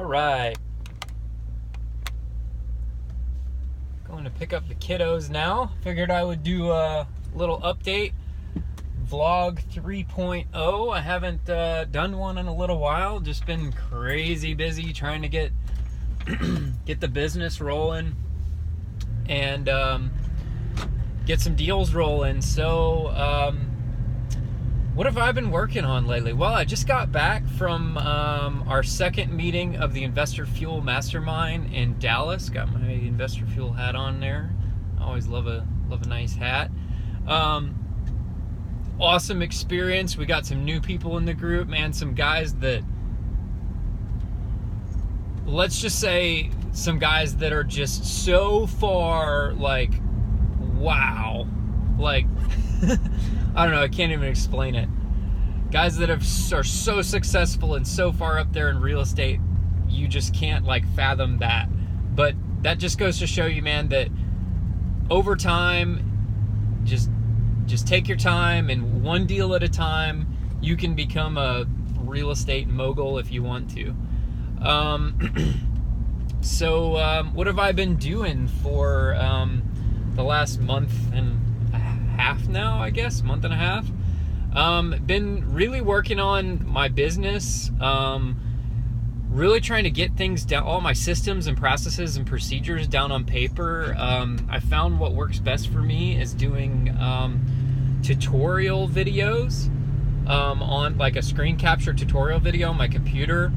All right. Going to pick up the kiddos now. Figured I would do a little update. Vlog 3.0. I haven't done one in a little while. Just been crazy busy trying to get the business rolling and get some deals rolling. So what have I been working on lately? Well, I just got back from our second meeting of the Investor Fuel Mastermind in Dallas. Got my Investor Fuel hat on there. I always love a nice hat. Awesome experience. We got some new people in the group, man. Some guys that, let's just say, some guys that are just so far, like, wow. Like, I don't know, I can't even explain it. Guys that are so successful and so far up there in real estate, you just can't, like, fathom that. But that just goes to show you, man, that over time, just take your time, and one deal at a time, you can become a real estate mogul if you want to. So what have I been doing for the last month and a half now, I guess? Month and a half. Been really working on my business. Really trying to get things down, all my systems and processes and procedures down on paper. I found what works best for me is doing tutorial videos on, like, a screen capture tutorial video on my computer,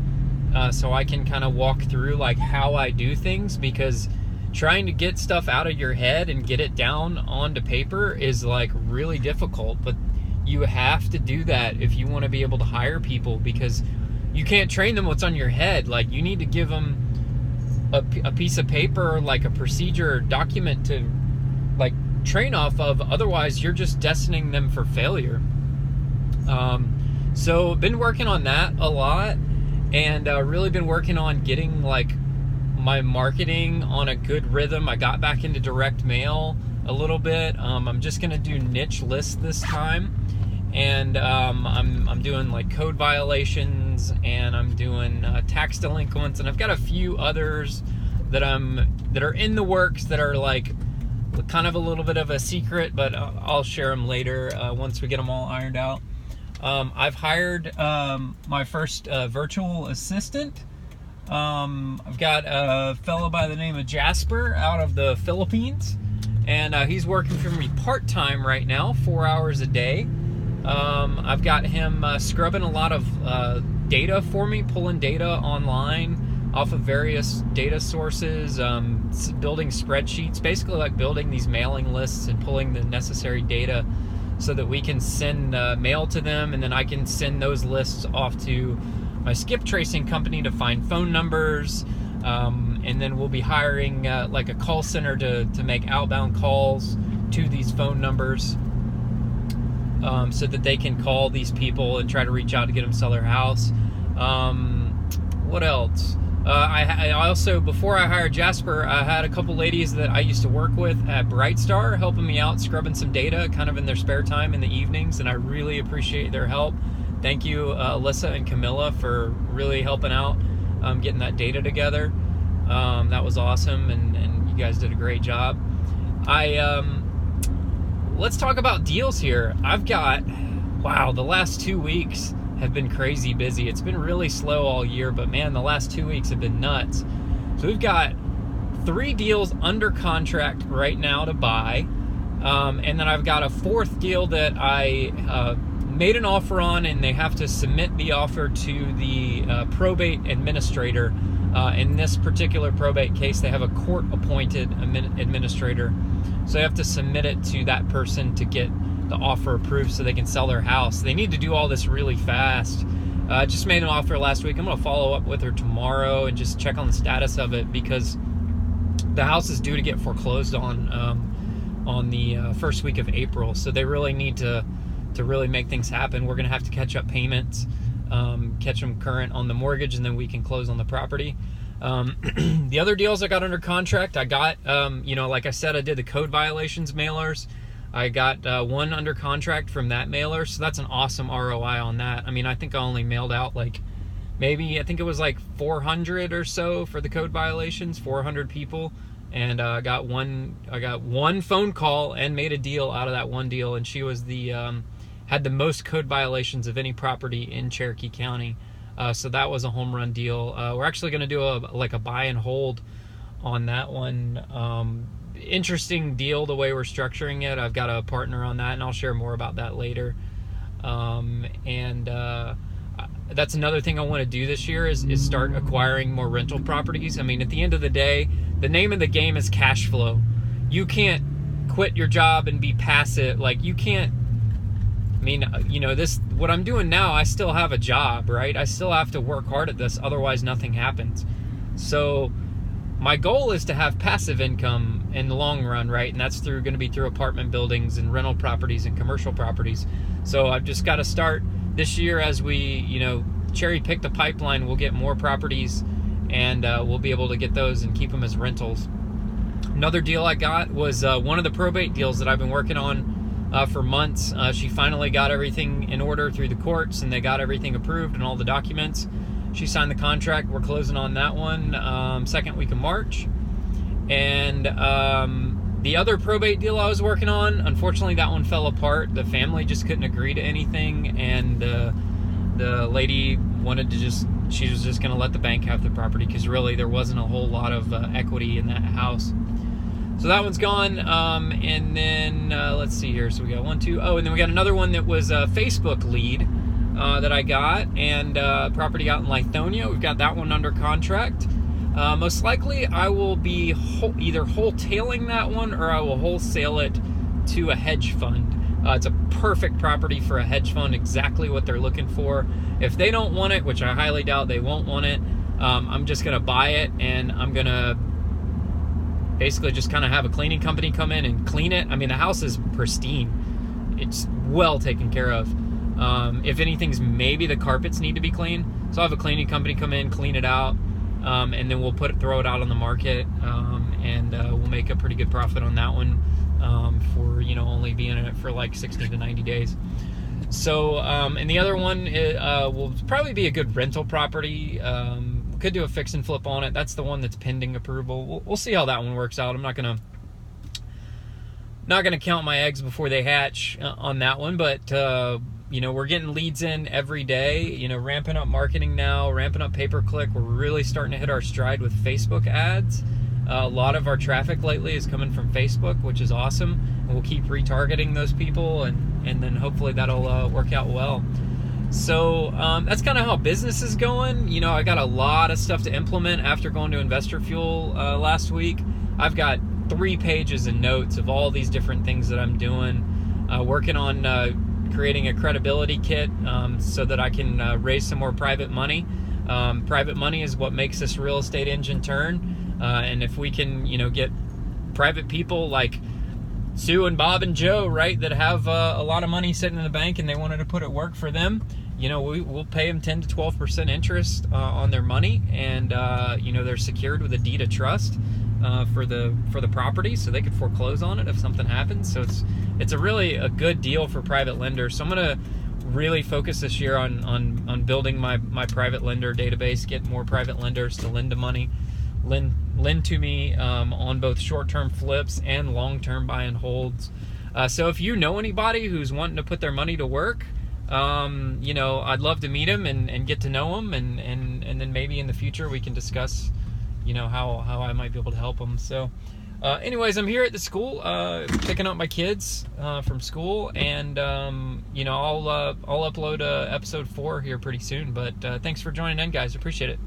so I can kind of walk through, like, how I do things, because trying to get stuff out of your head and get it down onto paper is, like, really difficult. But you have to do that if you want to be able to hire people, because you can't train them what's on your head. Like, you need to give them a piece of paper, like a procedure document to, like, train off of. Otherwise, you're just destining them for failure. So been working on that a lot, and really been working on getting, like, my marketing on a good rhythm. I got back into direct mail a little bit. I'm just gonna do niche lists this time, and I'm doing, like, code violations, and I'm doing tax delinquents, and I've got a few others that are in the works that are, like, kind of a little bit of a secret, but I'll share them later once we get them all ironed out. I've hired my first virtual assistant. I've got a fellow by the name of Jasper out of the Philippines, and he's working for me part-time right now, 4 hours a day. I've got him scrubbing a lot of data for me, pulling data online off of various data sources, building spreadsheets, basically like building these mailing lists and pulling the necessary data so that we can send mail to them, and then I can send those lists off to my skip tracing company to find phone numbers, and then we'll be hiring like a call center to make outbound calls to these phone numbers, so that they can call these people and try to reach out to get them to sell their house. What else? I also, before I hired Jasper, I had a couple ladies that I used to work with at Brightstar helping me out, scrubbing some data kind of in their spare time in the evenings, and I really appreciate their help. Thank you, Alyssa and Camilla, for really helping out, getting that data together. That was awesome, and you guys did a great job. Let's talk about deals here. I've got, wow, the last 2 weeks have been crazy busy. It's been really slow all year, but man, the last 2 weeks have been nuts. So we've got 3 deals under contract right now to buy, and then I've got a 4th deal that I made an offer on, and they have to submit the offer to the probate administrator. In this particular probate case, they have a court-appointed administrator, so they have to submit it to that person to get the offer approved so they can sell their house. They need to do all this really fast. I just made an offer last week. I'm going to follow up with her tomorrow and just check on the status of it, because the house is due to get foreclosed on the first week of April. So they really need to really make things happen. We're going to have to catch up payments, catch them current on the mortgage, and then we can close on the property. The other deals I got under contract, I got, like I said, I did the code violations mailers. I got one under contract from that mailer, so that's an awesome ROI on that. I mean, I think I only mailed out like maybe, I think it was like 400 or so for the code violations, 400 people. And I got one phone call and made a deal out of that one deal, and she was had the most code violations of any property in Cherokee County. So that was a home run deal. We're actually going to do a buy and hold on that one. Interesting deal the way we're structuring it. I've got a partner on that, and I'll share more about that later. That's another thing I want to do this year is start acquiring more rental properties. I mean, at the end of the day, the name of the game is cash flow. You can't quit your job and be passive. Like, you can't, I mean, what I'm doing now, I still have a job, right? I still have to work hard at this, otherwise nothing happens. So my goal is to have passive income in the long run, right? And that's going to be through apartment buildings and rental properties and commercial properties. So I've just got to start this year as we, cherry pick the pipeline. We'll get more properties, and we'll be able to get those and keep them as rentals. Another deal I got was one of the probate deals that I've been working on for months. She finally got everything in order through the courts, and they got everything approved and all the documents. She signed the contract. We're closing on that one second week of March. And the other probate deal I was working on, unfortunately, that one fell apart. The family just couldn't agree to anything, and the lady wanted to she was just going to let the bank have the property, because really there wasn't a whole lot of equity in that house. So that one's gone. And then let's see here. So we got one, two. Oh, and then we got another one that was a Facebook lead that I got, and property out in Lithonia. We've got that one under contract. Most likely I will be either wholetailing that one, or I will wholesale it to a hedge fund. It's a perfect property for a hedge fund, exactly what they're looking for. If they don't want it, which I highly doubt they won't want it, I'm just going to buy it, and I'm going to basically just kind of have a cleaning company come in and clean it. I mean, the house is pristine. It's well taken care of. If anything's, maybe the carpets need to be cleaned. So I'll have a cleaning company come in, clean it out, and then we'll throw it out on the market, and we'll make a pretty good profit on that one for only being in it for like 60 to 90 days. So and the other one will probably be a good rental property. Could do a fix and flip on it. That's the one that's pending approval. We'll see how that one works out. I'm not gonna count my eggs before they hatch on that one, but we're getting leads in every day, ramping up marketing now, ramping up pay-per-click. We're really starting to hit our stride with Facebook ads. A lot of our traffic lately is coming from Facebook, which is awesome. And we'll keep retargeting those people, and then hopefully that'll work out well. So that's kind of how business is going. I got a lot of stuff to implement after going to Investor Fuel last week. I've got 3 pages of notes of all these different things that I'm doing, working on creating a credibility kit so that I can raise some more private money. Private money is what makes this real estate engine turn. And if we can, get private people like Sue and Bob and Joe, right, that have a lot of money sitting in the bank and they wanted to put it work for them, we'll pay them 10 to 12% interest on their money, and they're secured with a deed of trust for the property, so they could foreclose on it if something happens. So it's a really a good deal for private lenders. So I'm gonna really focus this year on building my private lender database, get more private lenders to lend to me on both short-term flips and long-term buy and holds. So if you know anybody who's wanting to put their money to work, I'd love to meet them and get to know them, and then maybe in the future we can discuss how I might be able to help them. So anyways, I'm here at the school picking up my kids from school, and I'll upload episode 4 here pretty soon. But thanks for joining in, guys. Appreciate it.